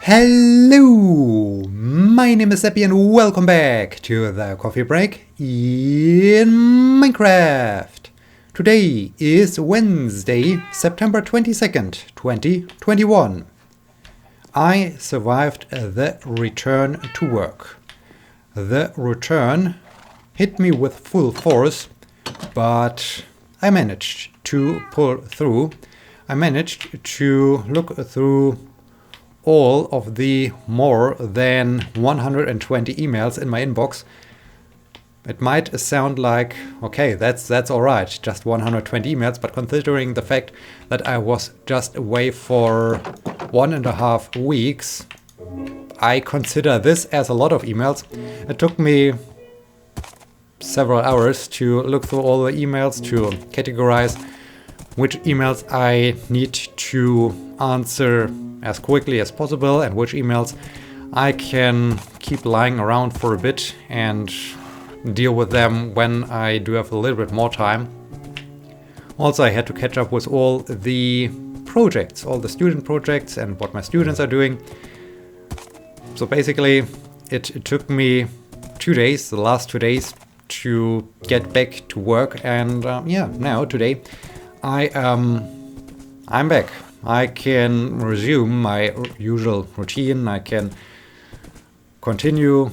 Hello, my name is Sebbi and welcome back to the coffee break in Minecraft. Today is Wednesday, September 22nd, 2021. I survived the return to work. The return hit me with full force, but I managed to pull through. I managed to look through all of the more than 120 emails in my inbox. It might sound like, okay, that's all right, just 120 emails, but considering the fact that I was just away for 1.5 weeks, I consider this as a lot of emails. It took me several hours to look through all the emails, to categorize which emails I need to answer as quickly as possible and which emails I can keep lying around for a bit and deal with them when I do have a little bit more time. Also, I had to catch up with all the projects, all the student projects and what my students are doing. So basically, it took me 2 days, the last 2 days, to get back to work, and now today I'm back. I can resume my usual routine. I can continue,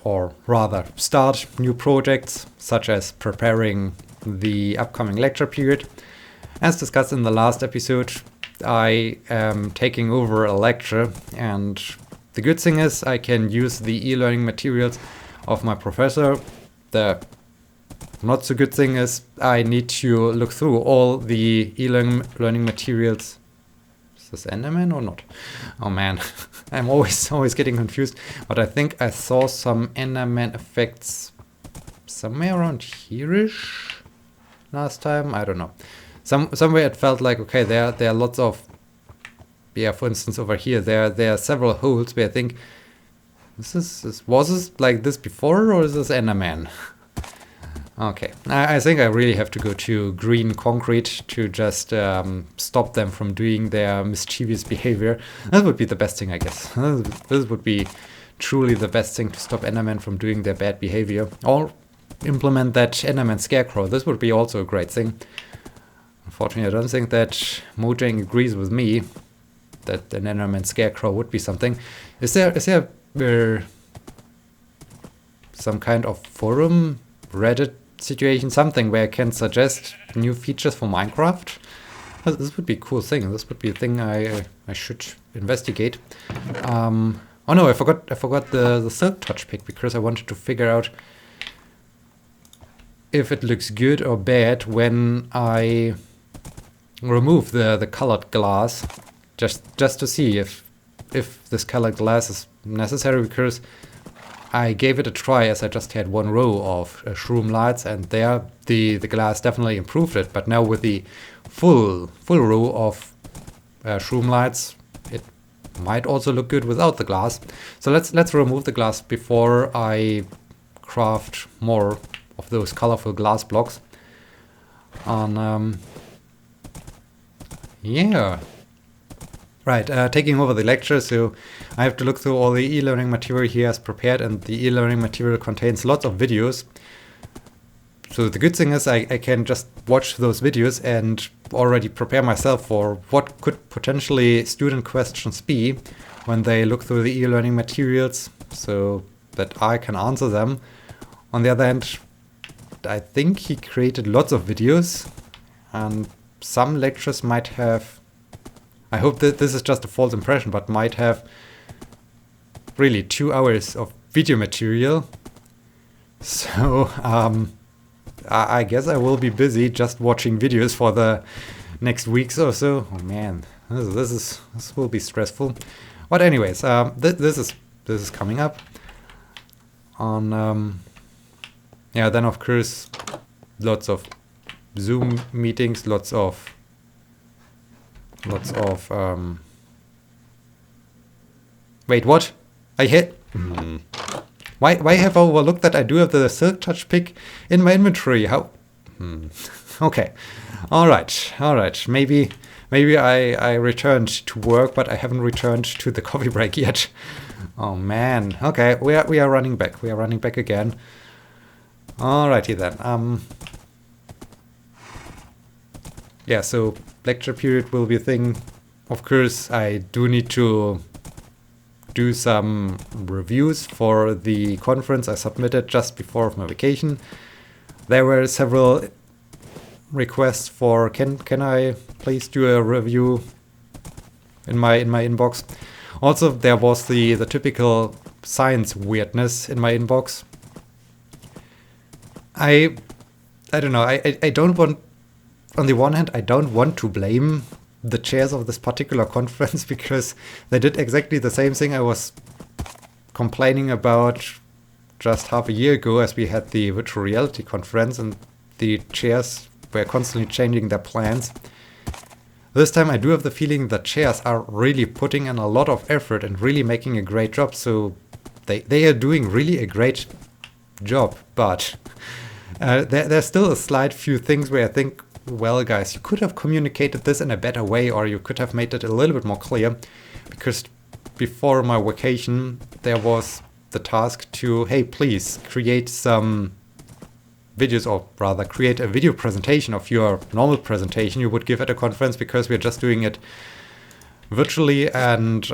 or rather start new projects, such as preparing the upcoming lecture period. As discussed in the last episode, I am taking over a lecture, and the good thing is I can use the e-learning materials of my professor. The not so good thing is I need to look through all the e-learning materials. Is this Enderman or not? Oh man, I'm always getting confused. But I think I saw some Enderman effects somewhere around here-ish last time. I don't know. Somewhere it felt like, okay, there are lots of, for instance over here there are several holes where I think was this like this before, or is this Enderman? Okay, I think I really have to go to green concrete to just stop them from doing their mischievous behavior. That would be the best thing, I guess. This would be truly the best thing to stop Endermen from doing their bad behavior. Or implement that Enderman scarecrow. This would be also a great thing. Unfortunately, I don't think that Mojang agrees with me that an Enderman scarecrow would be something. Is there some kind of forum, Reddit situation, something where I can suggest new features for Minecraft? This would be a cool thing. This would be a thing I should investigate. Oh no, I forgot the silk touch pick, because I wanted to figure out if it looks good or bad when I remove the colored glass, just to see if this colored glass is necessary, because I gave it a try as I just had one row of shroom lights, and there the glass definitely improved it. But now with the full row of shroom lights, it might also look good without the glass. So let's remove the glass before I craft more of those colorful glass blocks. Yeah. Right, taking over the lecture, so I have to look through all the e-learning material he has prepared, and the e-learning material contains lots of videos. So the good thing is I can just watch those videos and already prepare myself for what could potentially student questions be when they look through the e-learning materials, so that I can answer them. On the other hand, I think he created lots of videos, and some lectures might have, I hope that this is just a false impression, but might have really 2 hours of video material. So I guess I will be busy just watching videos for the next weeks or so. Oh man, this will be stressful. But anyways, this is coming up on then of course lots of Zoom meetings, lots of wait, what? I hit Why have I overlooked that I do have the silk touch pick in my inventory? How Okay. All right. Maybe I returned to work, but I haven't returned to the coffee break yet. Oh man. Okay, we are running back. We are running back again. Alrighty then. Yeah, so lecture period will be a thing. Of course, I do need to do some reviews for the conference I submitted just before my vacation. There were several requests for can I please do a review in my inbox. Also, there was the typical science weirdness in my inbox. I don't know. I don't want. On the one hand, I don't want to blame the chairs of this particular conference because they did exactly the same thing I was complaining about just half a year ago as we had the virtual reality conference and the chairs were constantly changing their plans. This time I do have the feeling that chairs are really putting in a lot of effort and really making a great job, so they are doing really a great job, but there's still a slight few things where I think, well guys, you could have communicated this in a better way, or you could have made it a little bit more clear, because before my vacation there was the task to, hey, please create some videos, or rather create a video presentation of your normal presentation you would give at a conference, because we're just doing it virtually, and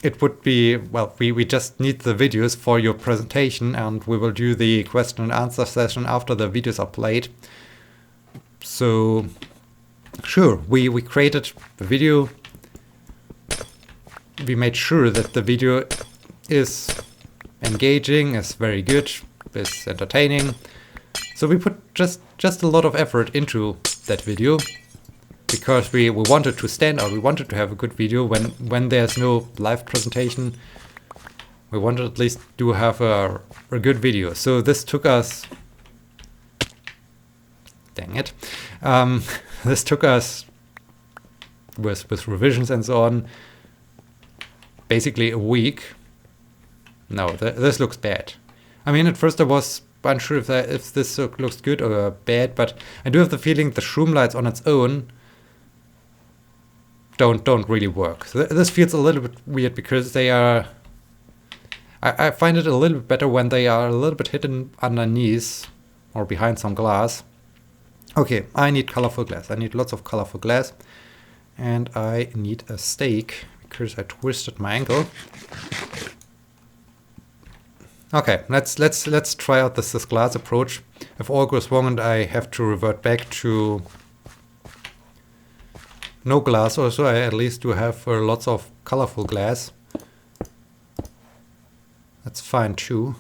it would be, well, we just need the videos for your presentation, and we will do the question and answer session after the videos are played. So, sure, we created the video. We made sure that the video is engaging, is very good, is entertaining. So we put just a lot of effort into that video, because we wanted to stand out, we wanted to have a good video when there's no live presentation. We wanted at least to have a good video. So this took us, dang it, this took us with revisions and so on, basically a week. No, this looks bad. I mean, at first I was unsure if this looks good or bad, but I do have the feeling the shroom lights on its own don't really work. This feels a little bit weird because they are. I find it a little bit better when they are a little bit hidden underneath or behind some glass. Okay, I need colorful glass. I need lots of colorful glass, and I need a stake because I twisted my ankle. Okay, let's try out this glass approach. If all goes wrong and I have to revert back to no glass, also I at least do have lots of colorful glass. That's fine too.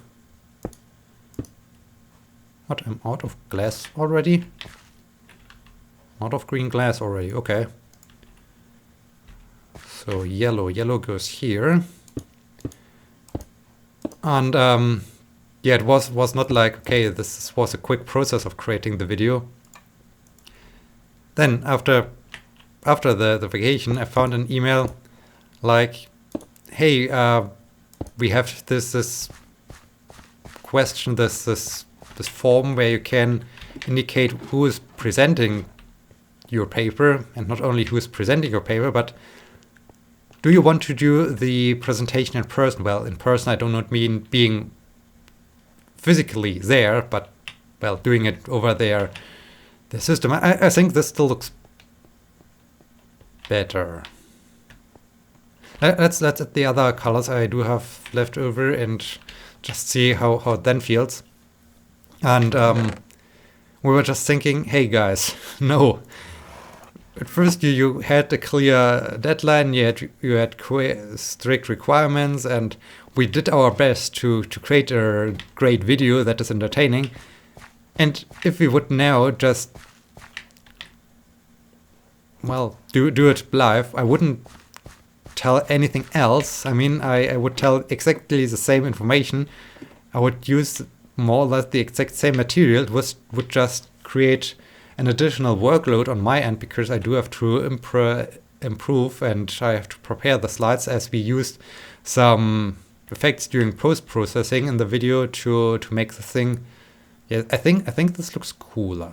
What, I'm out of glass already? Out of green glass already, okay. So yellow goes here. And yeah, it was not like, okay, this was a quick process of creating the video. Then after the vacation, I found an email like, hey, we have this question, this form where you can indicate who is presenting your paper, and not only who is presenting your paper, but do you want to do the presentation in person? Well, in person I do not mean being physically there, but, well, doing it over the system. I think this still looks better. Let's add the other colors I do have left over and just see how it then feels. And we were just thinking, hey guys, no. At first you had a clear deadline, you had strict requirements, and we did our best to create a great video that is entertaining. And if we would now just, well, do it live, I wouldn't tell anything else. I mean, I would tell exactly the same information. I would use more or less the exact same material. It would just create an additional workload on my end, because I do have to improve and I have to prepare the slides, as we used some effects during post-processing in the video to make the thing, Yeah, I think this looks cooler.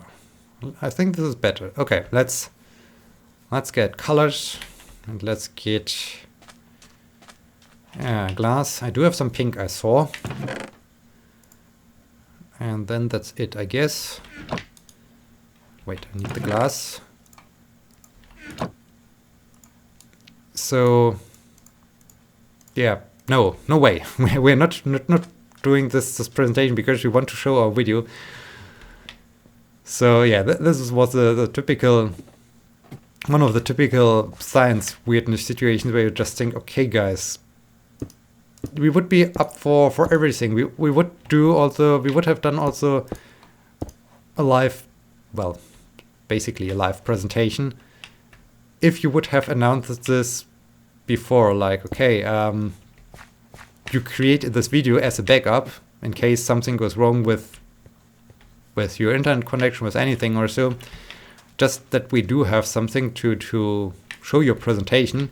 I think this is better. Okay, let's get colors and let's get glass. I do have some pink, I saw. And then that's it, I guess. Wait, I need the glass. So, yeah, no way. We're not doing this presentation because we want to show our video. So yeah, this was the typical, one of the typical science weirdness situations where you just think, okay guys, we would be up for everything. We would have done also a live, well, basically a live presentation if you would have announced this before, like, okay, you create this video as a backup in case something goes wrong with your internet connection, with anything or so. Just that we do have something to show your presentation,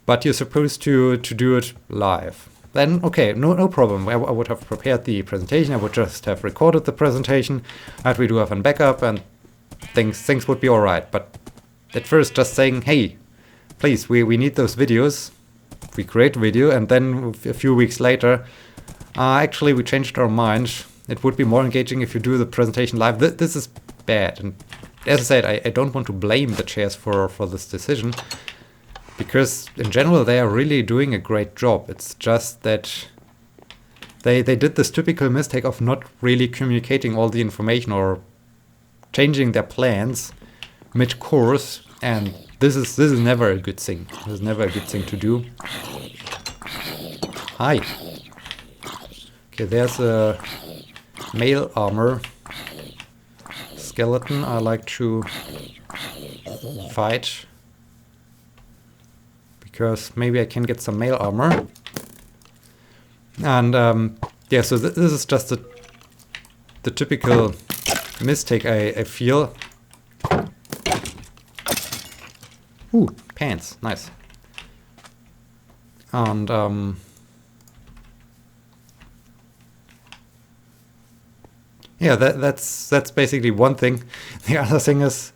but you're supposed to do it live. Then, okay, no problem. I would have prepared the presentation. I would just have recorded the presentation, and we do have a backup, and things would be all right. But at first, just saying, hey, please, we need those videos. We create a video, and then a few weeks later, actually, we changed our mind. It would be more engaging if you do the presentation live. This is bad. And as I said, I don't want to blame the chairs for this decision, because in general, they are really doing a great job. It's just that they did this typical mistake of not really communicating all the information or changing their plans mid-course, and this is never a good thing. This is never a good thing to do. Hi. Okay, there's a male armor skeleton I like to fight, because maybe I can get some male armor. And yeah, so this is just the typical mistake I feel. Ooh, pants, nice. And yeah, that's basically one thing. The other thing is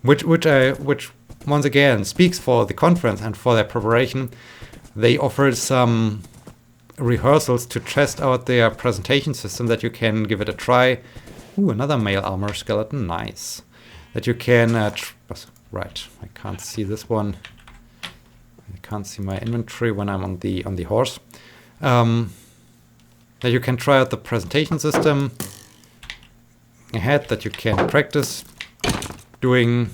which once again speaks for the conference and for their preparation. They offered some rehearsals to test out their presentation system, that you can give it a try. Ooh, another male armor skeleton, nice. That you can right, I can't see this one. I can't see my inventory when I'm on the horse. That you can try out the presentation system ahead, that you can practice doing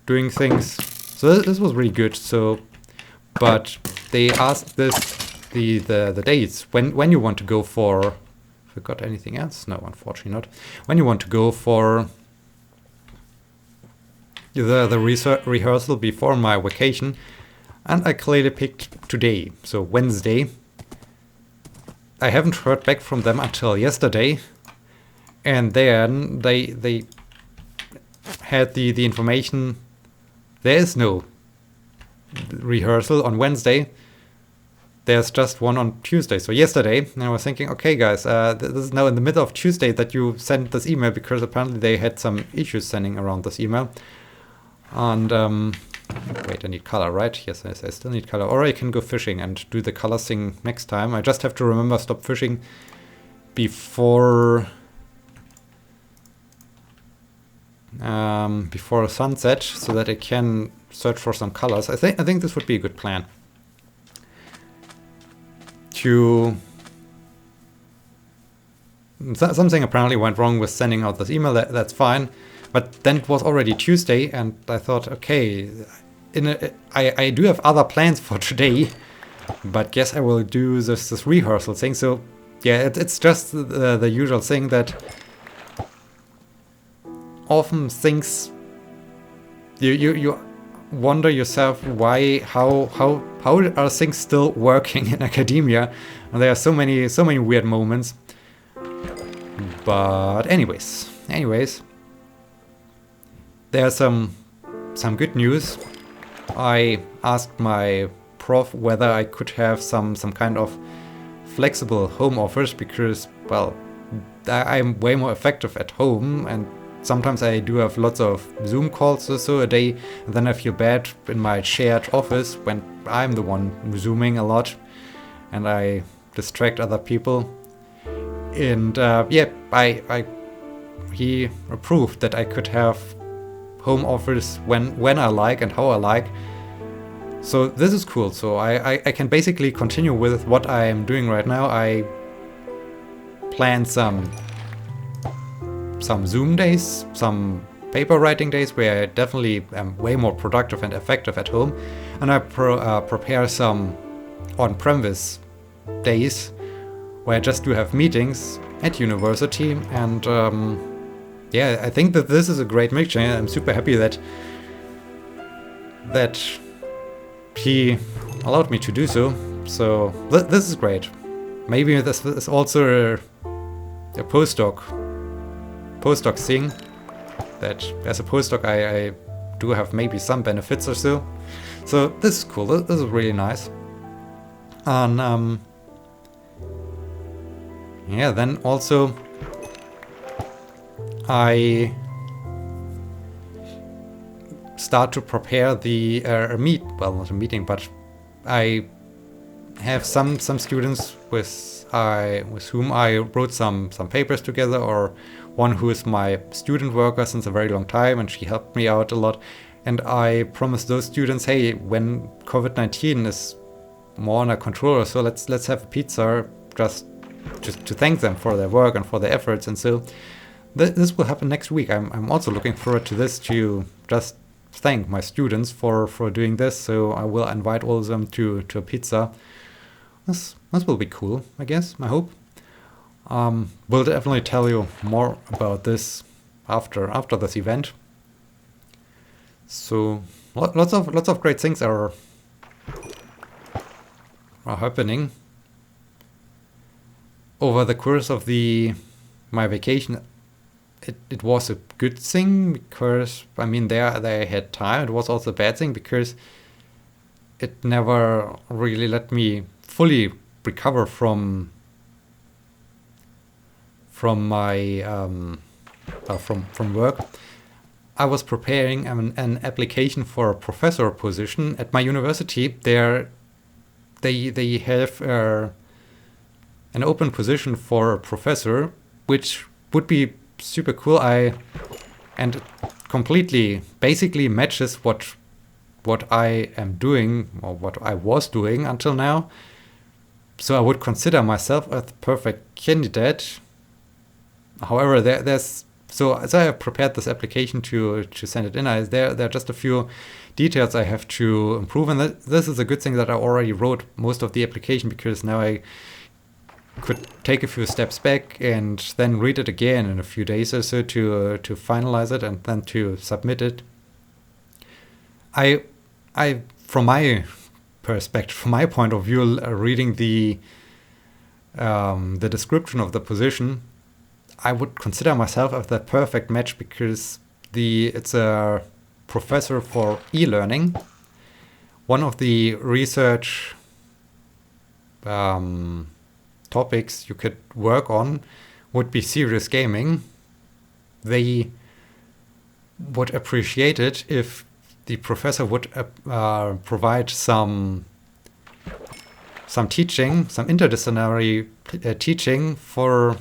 things. So this was really good. So, but they asked the dates when you want to go for. Forgot anything else? No, unfortunately not. When you want to go for the rehearsal before my vacation, and I clearly picked today, so Wednesday. I haven't heard back from them until yesterday, and then they had the information. There is no rehearsal on Wednesday. There's just one on Tuesday. So yesterday, and I was thinking, okay, guys, this is now in the middle of Tuesday that you sent this email, because apparently they had some issues sending around this email. And wait, I need color, right? Yes, I still need color. Or I can go fishing and do the color thing next time. I just have to remember stop fishing before sunset, so that I can search for some colors. I think this would be a good plan. Something apparently went wrong with sending out this email. That's fine, but then it was already Tuesday, and I thought, okay, I do have other plans for today, but guess I will do this rehearsal thing. So yeah, it's just the usual thing that often things you wonder yourself, why, how are things still working in academia? And there are so many weird moments. But anyways, there's some good news. I asked my prof whether I could have some kind of flexible home office because, well, I'm way more effective at home, and sometimes I do have lots of Zoom calls or so a day, and then I feel bad in my shared office when I'm the one Zooming a lot and I distract other people. And he approved that I could have home office when I like and how I like. So this is cool. So I can basically continue with what I am doing right now. I plan some Zoom days, some paper writing days where I definitely am way more productive and effective at home, and I prepare some on-premise days where I just do have meetings at university. And I think that this is a great mixture. I'm super happy that he allowed me to do so. So this is great. Maybe this is also a postdoc thing, that as a postdoc I do have maybe some benefits or so. So this is cool. This is really nice. And then also I start to prepare the not a meeting, but I have some students with whom I wrote some papers together, or one who is my student worker since a very long time, and she helped me out a lot. And I promised those students, hey, when COVID-19 is more under control or so, let's have a pizza just to thank them for their work and for their efforts. And so this will happen next week. I'm also looking forward to this, to just thank my students for doing this. So I will invite all of them to a pizza. This will be cool, I guess, I hope. We'll definitely tell you more about this after this event. So lots of great things are happening over the course of my vacation. It was a good thing because, I mean, there I had time. It was also a bad thing because it never really let me fully recover from my from work. I was preparing an application for a professor position at my university. They have an open position for a professor, which would be super cool. And it completely basically matches what I am doing, or what I was doing until now. So I would consider myself a perfect candidate. However, so I have prepared this application to send it in. There are just a few details I have to improve, and this is a good thing that I already wrote most of the application, because now I could take a few steps back and then read it again in a few days or so to finalize it and then to submit it. I from my perspective, from my point of view, reading the description of the position, I would consider myself as the perfect match, because it's a professor for e-learning. One of the research topics you could work on would be serious gaming. They would appreciate it if the professor would provide some teaching, some interdisciplinary teaching for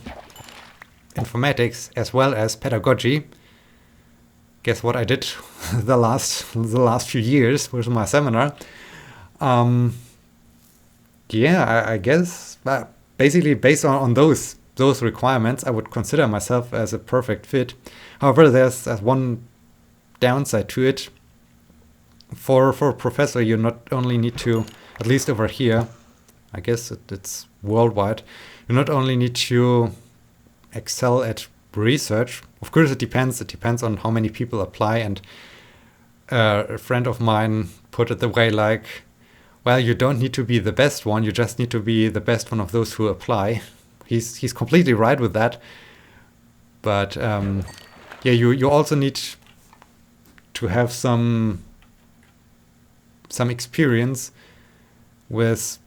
informatics as well as pedagogy. Guess what I did the last few years with my seminar. I guess basically based on those requirements, I would consider myself as a perfect fit. However, there's one downside to it. For a professor, you not only need to, at least over here, I guess it's worldwide, you not only need to excel at research. Of course, it depends on how many people apply, and a friend of mine put it the way, like, well, you don't need to be the best one, you just need to be the best one of those who apply. He's completely right with that. But you also need to have some experience with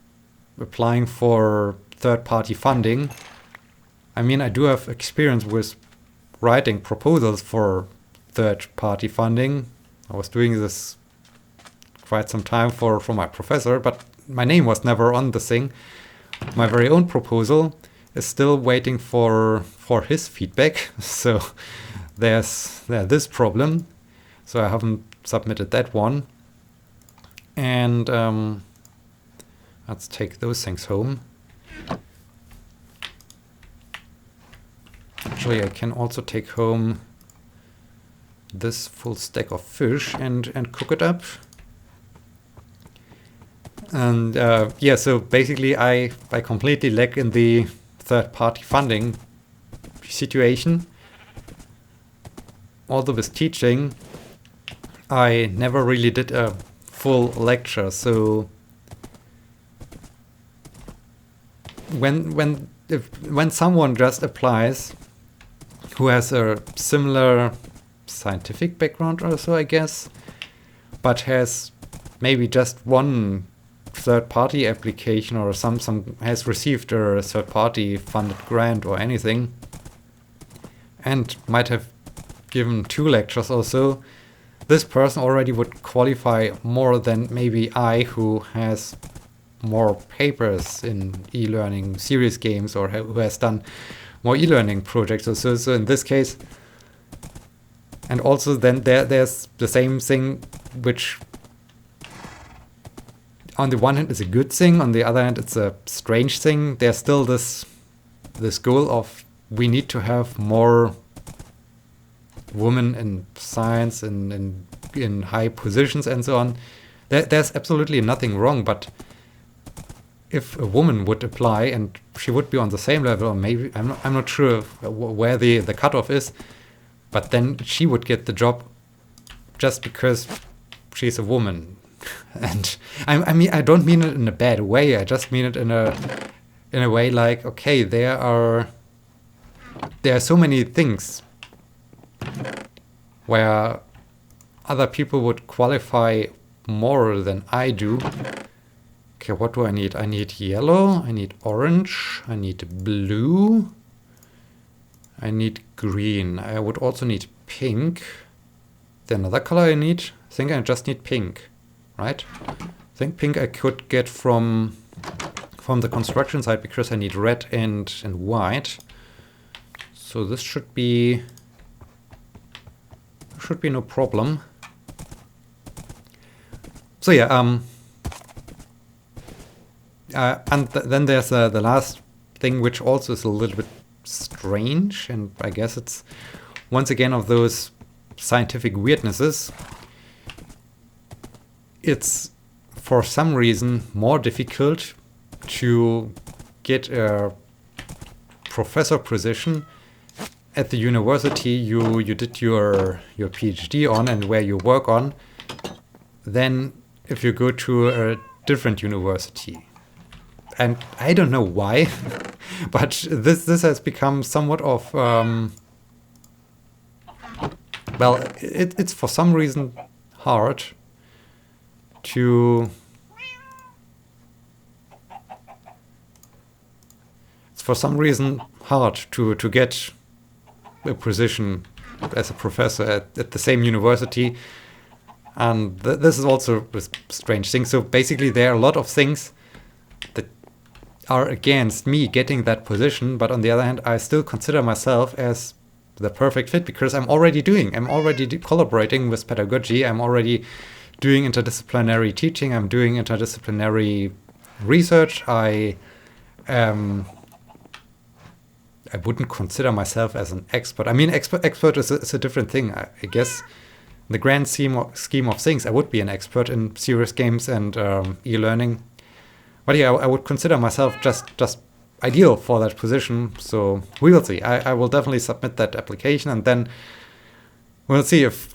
applying for third-party funding. I mean, I do have experience with writing proposals for third-party funding. I was doing this quite some time for my professor, but my name was never on the thing. My very own proposal is still waiting for his feedback. So there's this problem. So I haven't submitted that one. And let's take those things home. Actually, I can also take home this full stack of fish and cook it up. And yeah, so basically I completely lack in the third-party funding situation. Although with teaching, I never really did a full lecture. So when someone just applies who has a similar scientific background also, I guess, but has maybe just one third-party application or some has received a third-party funded grant or anything, and might have given 2 lectures also, this person already would qualify more than maybe I, who has more papers in e-learning serious games or who has done more e-learning projects. So in this case, and also then there's the same thing, which on the one hand is a good thing, on the other hand it's a strange thing. There's still this goal of we need to have more women in science and in high positions and so on. There's absolutely nothing wrong, but if a woman would apply and she would be on the same level, or maybe I'm not sure where the cutoff is, but then she would get the job just because she's a woman. And I mean, I don't mean it in a bad way. I just mean it in a way like, okay, there are so many things where other people would qualify more than I do. Okay, what do I need? I need yellow, I need orange, I need blue, I need green. I would also need pink. Then another color I need? I think I just need pink, right? I think pink I could get from the construction side because I need red and white. So this should be no problem. So yeah, and then there's the last thing, which also is a little bit strange, and I guess it's once again of those scientific weirdnesses. It's for some reason more difficult to get a professor position at the university you did your PhD on and where you work on than if you go to a different university. And I don't know why, but this has become somewhat of well, it's for some reason hard to get a position as a professor at the same university. And this is also a strange thing. So basically there are a lot of things that are against me getting that position, but on the other hand, I still consider myself as the perfect fit because I'm already collaborating with pedagogy. I'm already doing interdisciplinary teaching. I'm doing interdisciplinary research. I wouldn't consider myself as an expert. I mean, expert is a different thing. I guess in the grand scheme of things, I would be an expert in serious games and e-learning. But yeah, I would consider myself just ideal for that position. So we will see. I will definitely submit that application, and then we'll see if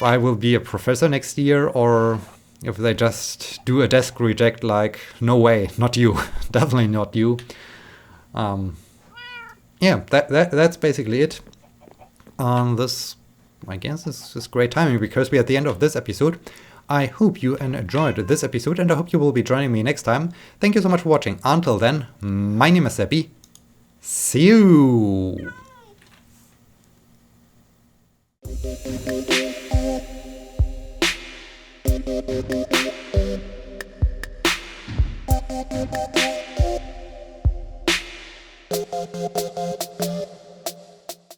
I will be a professor next year or if they just do a desk reject like, no way, not you. Definitely not you. Yeah, that's basically it. This, I guess, is great timing because we're at the end of this episode. I hope you enjoyed this episode, and I hope you will be joining me next time. Thank you so much for watching. Until then, my name is Sebbi. See you!